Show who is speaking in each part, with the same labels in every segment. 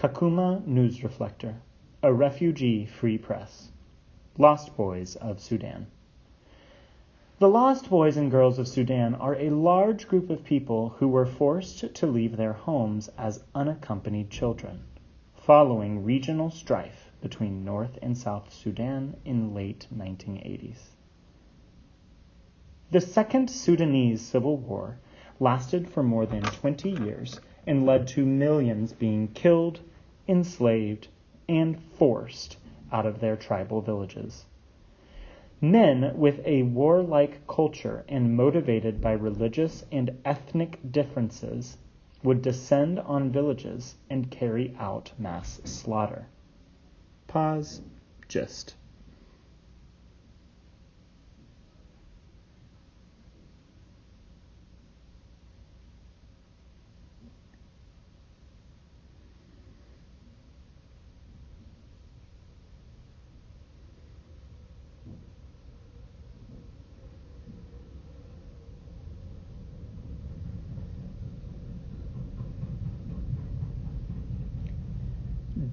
Speaker 1: Kakuma News Reflector, a refugee-free press. Lost Boys of Sudan. The lost boys and girls of Sudan are a large group of people who were forced to leave their homes as unaccompanied children, following regional strife between North and South Sudan in the late 1980s. The Second Sudanese Civil War lasted for more than 20 years and led to millions being killed, enslaved, and forced out of their tribal villages. Men with a warlike culture and motivated by religious and ethnic differences would descend on villages and carry out mass slaughter. Pause. Gist.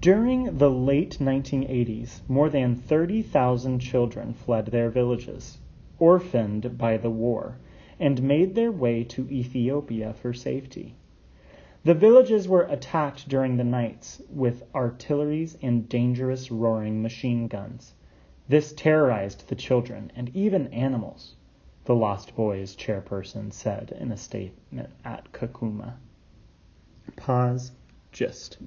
Speaker 1: During the late 1980s, more than 30,000 children fled their villages, orphaned by the war, and made their way to Ethiopia for safety. The villages were attacked during the nights with artilleries and dangerous roaring machine guns. This terrorized the children and even animals, the Lost Boys chairperson said in a statement at Kakuma. Pause. Gist.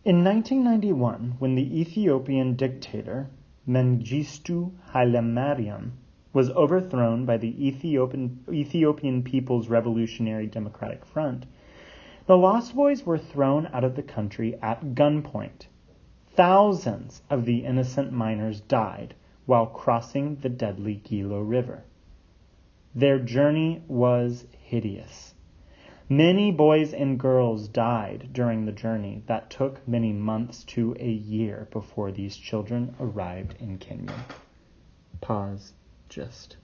Speaker 1: In 1991, when the Ethiopian dictator Mengistu Haile Mariam was overthrown by the Ethiopian People's Revolutionary Democratic Front, the Lost Boys were thrown out of the country at gunpoint. Thousands of the innocent miners died while crossing the deadly Gilo River. Their journey was hideous. Many boys and girls died during the journey that took many months to a year before these children arrived in Kenya. Pause. Gist.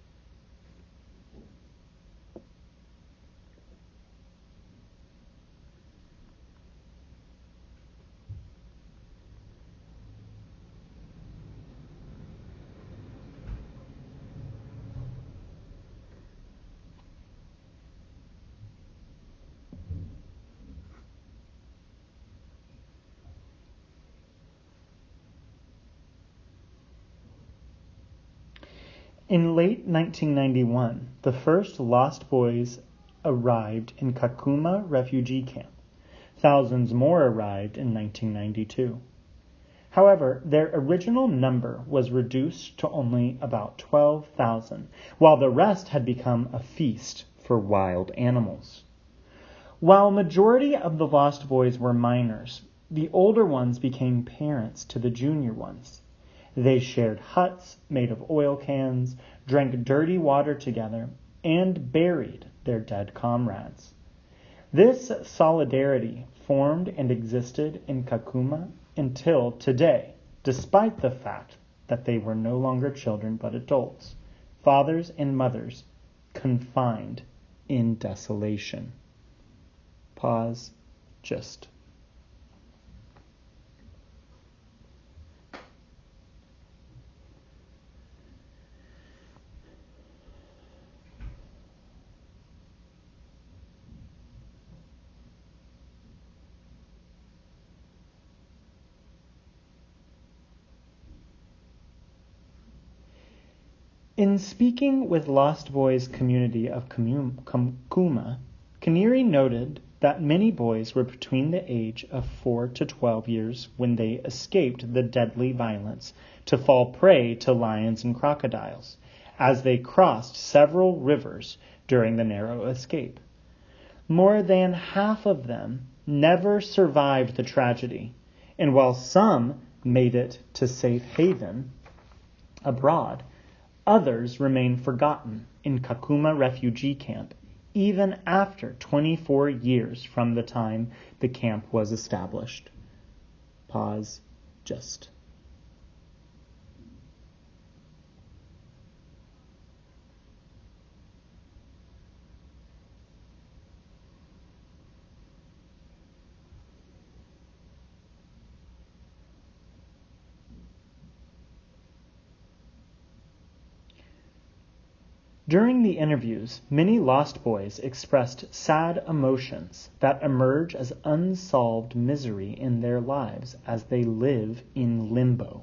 Speaker 1: In late 1991, the first Lost Boys arrived in Kakuma refugee camp. Thousands more arrived in 1992. However, their original number was reduced to only about 12,000, while the rest had become a feast for wild animals. While majority of the Lost Boys were minors, the older ones became parents to the junior ones. They shared huts made of oil cans, drank dirty water together, and buried their dead comrades. This solidarity formed and existed in Kakuma until today, despite the fact that they were no longer children but adults, fathers and mothers, confined in desolation. Pause. Gist. In speaking with Lost Boys community of Kakuma, Kaniri noted that many boys were between the age of 4 to 12 years when they escaped the deadly violence to fall prey to lions and crocodiles, as they crossed several rivers during the narrow escape. More than half of them never survived the tragedy, and while some made it to safe haven abroad, Others remain forgotten in Kakuma refugee camp, even after 24 years from the time the camp was established. Pause. Just. During the interviews, many lost boys expressed sad emotions that emerge as unsolved misery in their lives as they live in limbo.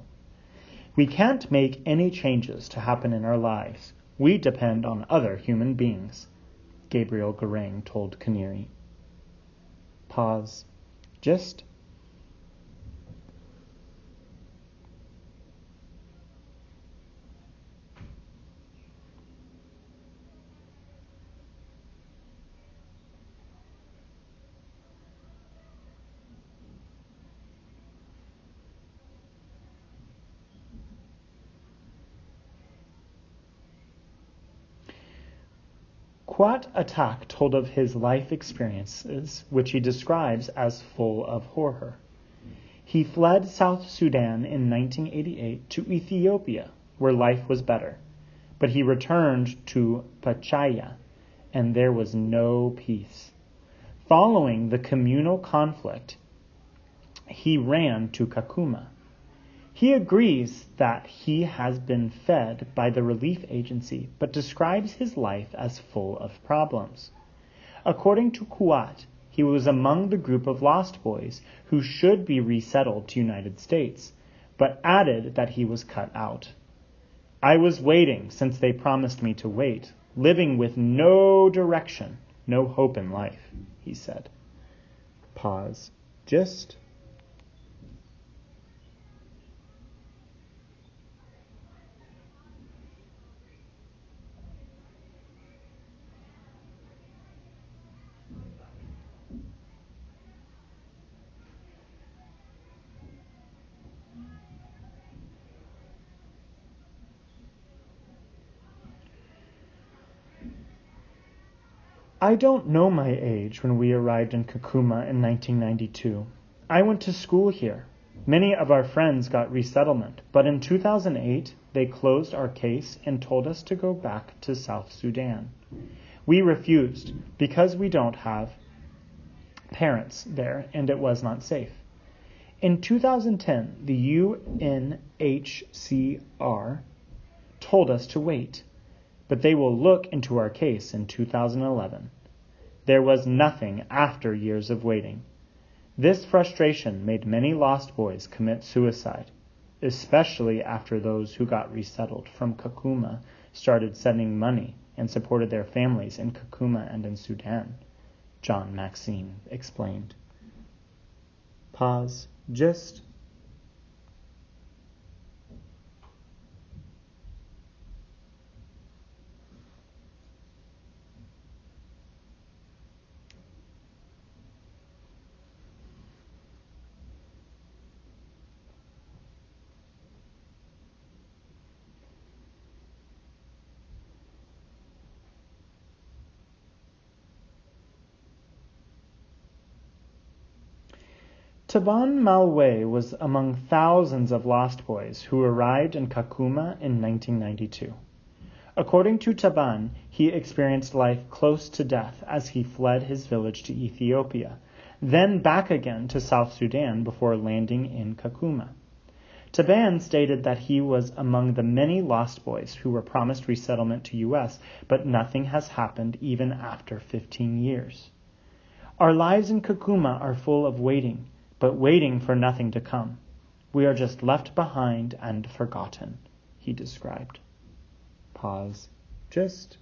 Speaker 1: We can't make any changes to happen in our lives. We depend on other human beings, Gabriel Garang told Kaniri. Pause. Just. Quat Atak told of his life experiences, which he describes as full of horror. He fled South Sudan in 1988 to Ethiopia, where life was better, but he returned to Pachaya, and there was no peace. Following the communal conflict, he ran to Kakuma. He agrees that he has been fed by the relief agency, but describes his life as full of problems. According to Kuat, he was among the group of lost boys who should be resettled to United States, but added that he was cut out. I was waiting since they promised me to wait, living with no direction, no hope in life, he said. Pause. Just. I don't know my age when we arrived in Kakuma in 1992. I went to school here. Many of our friends got resettlement, but in 2008 they closed our case and told us to go back to South Sudan. We refused because we don't have parents there and it was not safe. In 2010, the UNHCR told us to wait, but they will look into our case in 2011. There was nothing after years of waiting. This frustration made many lost boys commit suicide, especially after those who got resettled from Kakuma started sending money and supported their families in Kakuma and in Sudan, John Maxine explained. Pause. Just. Taban Malwe was among thousands of lost boys who arrived in Kakuma in 1992. According to Taban, he experienced life close to death as he fled his village to Ethiopia, then back again to South Sudan before landing in Kakuma. Taban stated that he was among the many lost boys who were promised resettlement to U.S., but nothing has happened even after 15 years. Our lives in Kakuma are full of waiting, but waiting for nothing to come. We are just left behind and forgotten, he described. Pause. Just.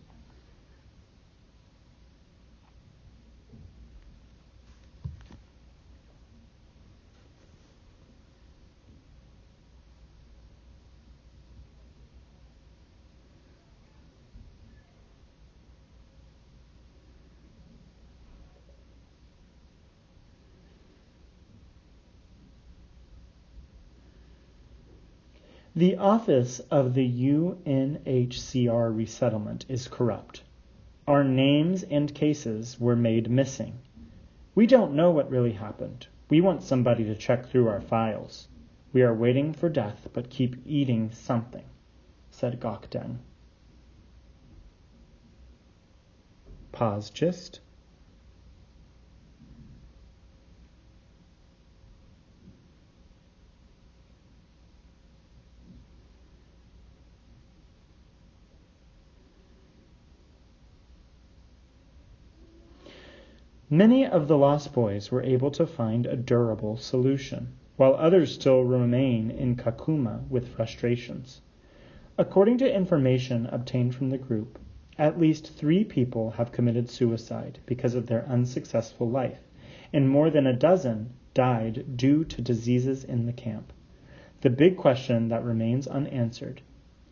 Speaker 1: The office of the UNHCR resettlement is corrupt. Our names and cases were made missing. We don't know what really happened. We want somebody to check through our files. We are waiting for death, but keep eating something, said Gokden. Pause gist. Many of the Lost Boys were able to find a durable solution, while others still remain in Kakuma with frustrations. According to information obtained from the group, at least 3 people have committed suicide because of their unsuccessful life, and more than a dozen died due to diseases in the camp. The big question that remains unanswered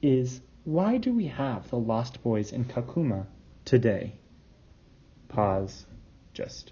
Speaker 1: is, why do we have the Lost Boys in Kakuma today? Pause. Just.